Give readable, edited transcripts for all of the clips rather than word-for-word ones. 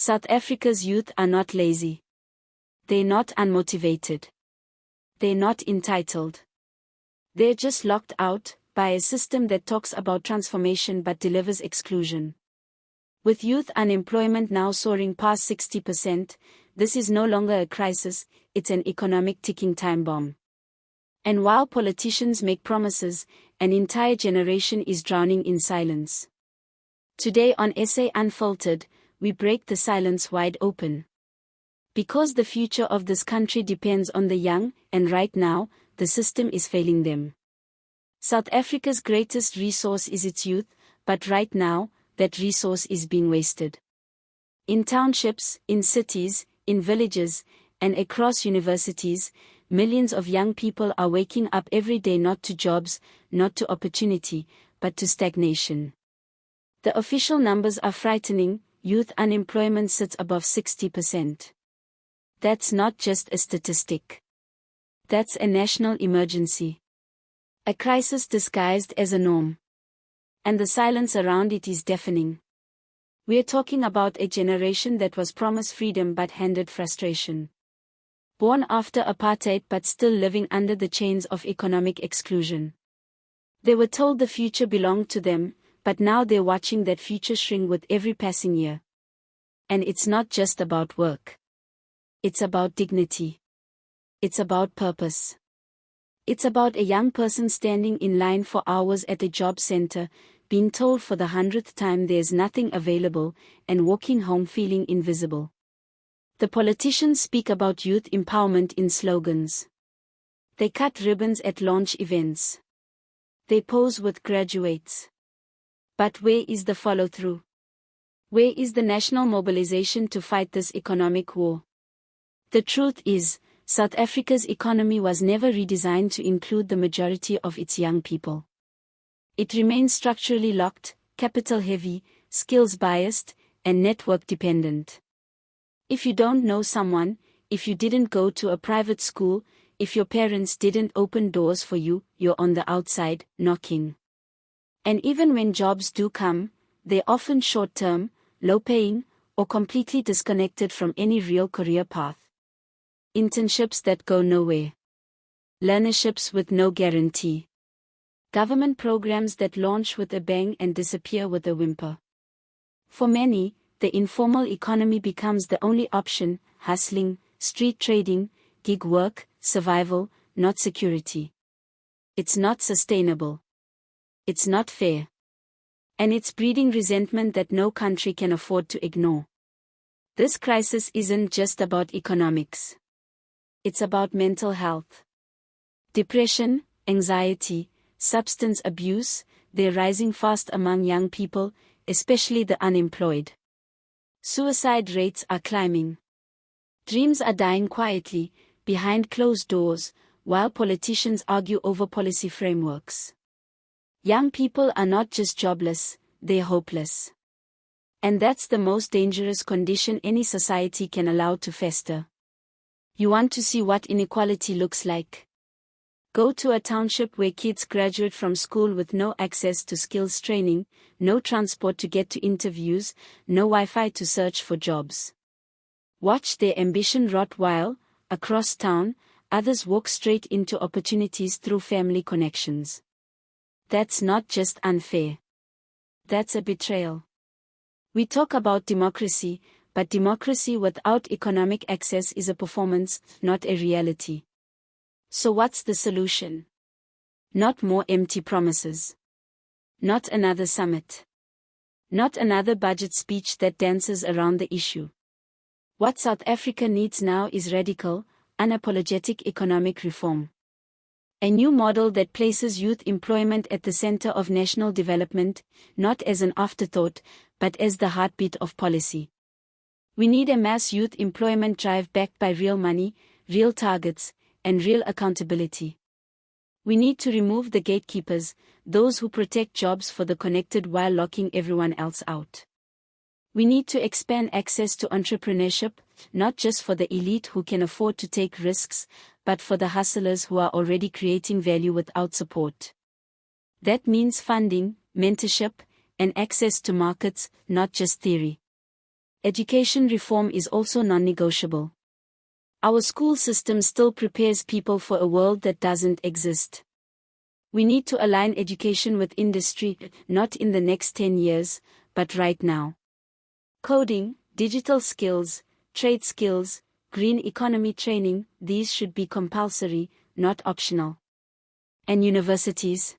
South Africa's youth are not lazy. They're not unmotivated. They're not entitled. They're just locked out by a system that talks about transformation but delivers exclusion. With youth unemployment now soaring past 60%, this is no longer a crisis, it's an economic ticking time bomb. And while politicians make promises, an entire generation is drowning in silence. Today on Essay Unfiltered, we break the silence wide open. Because the future of this country depends on the young, and right now, the system is failing them. South Africa's greatest resource is its youth, but right now, that resource is being wasted. In townships, in cities, in villages, and across universities, millions of young people are waking up every day not to jobs, not to opportunity, but to stagnation. The official numbers are frightening. Youth unemployment sits above 60%. That's not just a statistic. That's a national emergency. A crisis disguised as a norm. And the silence around it is deafening. We're talking about a generation that was promised freedom but handed frustration. Born after apartheid but still living under the chains of economic exclusion. They were told the future belonged to them, but now they're watching that future shrink with every passing year. And it's not just about work. It's about dignity. It's about purpose. It's about a young person standing in line for hours at a job center, being told for the 100th time there's nothing available, and walking home feeling invisible. The politicians speak about youth empowerment in slogans. They cut ribbons at launch events. They pose with graduates. But where is the follow-through? Where is the national mobilization to fight this economic war? The truth is, South Africa's economy was never redesigned to include the majority of its young people. It remains structurally locked, capital-heavy, skills-biased, and network-dependent. If you don't know someone, if you didn't go to a private school, if your parents didn't open doors for you, you're on the outside, knocking. And even when jobs do come, they're often short-term, low-paying, or completely disconnected from any real career path. Internships that go nowhere. Learnerships with no guarantee. Government programs that launch with a bang and disappear with a whimper. For many, the informal economy becomes the only option: hustling, street trading, gig work, survival, not security. It's not sustainable. It's not fair. And it's breeding resentment that no country can afford to ignore. This crisis isn't just about economics. It's about mental health. Depression, anxiety, substance abuse, they're rising fast among young people, especially the unemployed. Suicide rates are climbing. Dreams are dying quietly, behind closed doors, while politicians argue over policy frameworks. Young people are not just jobless, they're hopeless. And that's the most dangerous condition any society can allow to fester. You want to see what inequality looks like? Go to a township where kids graduate from school with no access to skills training, no transport to get to interviews, no Wi-Fi to search for jobs. Watch their ambition rot while, across town, others walk straight into opportunities through family connections. That's not just unfair. That's a betrayal. We talk about democracy, but democracy without economic access is a performance, not a reality. So what's the solution? Not more empty promises. Not another summit. Not another budget speech that dances around the issue. What South Africa needs now is radical, unapologetic economic reform. A new model that places youth employment at the center of national development, not as an afterthought, but as the heartbeat of policy. We need a mass youth employment drive backed by real money, real targets, and real accountability. We need to remove the gatekeepers, those who protect jobs for the connected while locking everyone else out. We need to expand access to entrepreneurship, not just for the elite who can afford to take risks, but for the hustlers who are already creating value without support. That means funding, mentorship, and access to markets, not just theory. education reform is also non-negotiable. Our school system still prepares people for a world that doesn't exist. We need to align education with industry, not in the next 10 years, but right now. Coding, digital skills, trade skills, green economy training, these should be compulsory, not optional. And universities?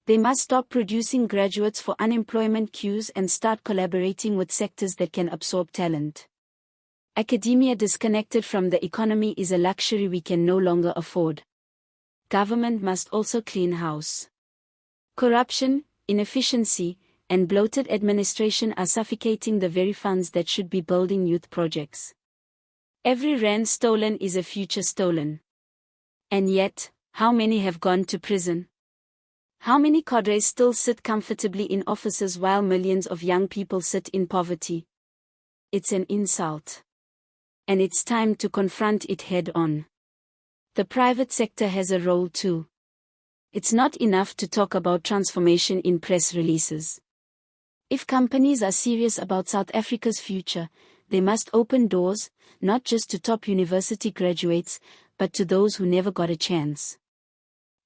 They must stop producing graduates for unemployment queues and start collaborating with sectors that can absorb talent. Academia disconnected from the economy is a luxury we can no longer afford. Government must also clean house. Corruption, inefficiency, and bloated administration are suffocating the very funds that should be building youth projects. Every rand stolen is a future stolen. And yet, how many have gone to prison? How many cadres still sit comfortably in offices while millions of young people sit in poverty? It's an insult. And it's time to confront it head on. The private sector has a role too. It's not enough to talk about transformation in press releases. If companies are serious about South Africa's future, they must open doors, not just to top university graduates, but to those who never got a chance.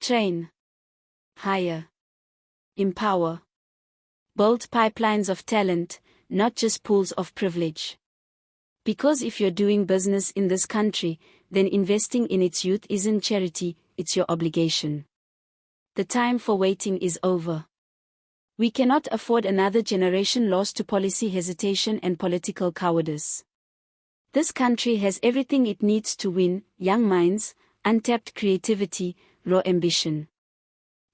Train. Hire. Empower. Build pipelines of talent, not just pools of privilege. Because if you're doing business in this country, then investing in its youth isn't charity, it's your obligation. The time for waiting is over. We cannot afford another generation lost to policy hesitation and political cowardice. This country has everything it needs to win: young minds, untapped creativity, raw ambition.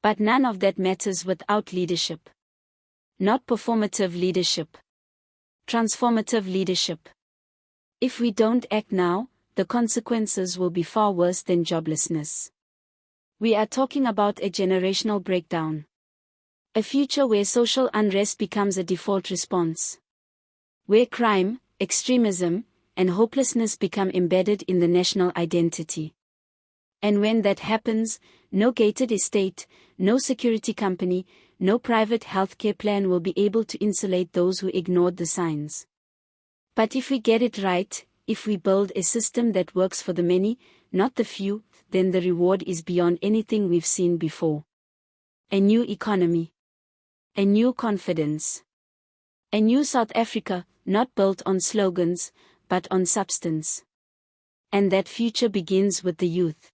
But none of that matters without leadership. Not performative leadership. Transformative leadership. If we don't act now, the consequences will be far worse than joblessness. We are talking about a generational breakdown. A future where social unrest becomes a default response. Where crime, extremism, and hopelessness become embedded in the national identity. And when that happens, no gated estate, no security company, no private healthcare plan will be able to insulate those who ignored the signs. But if we get it right, if we build a system that works for the many, not the few, then the reward is beyond anything we've seen before. A new economy. A new confidence. A new South Africa, not built on slogans, but on substance. And that future begins with the youth.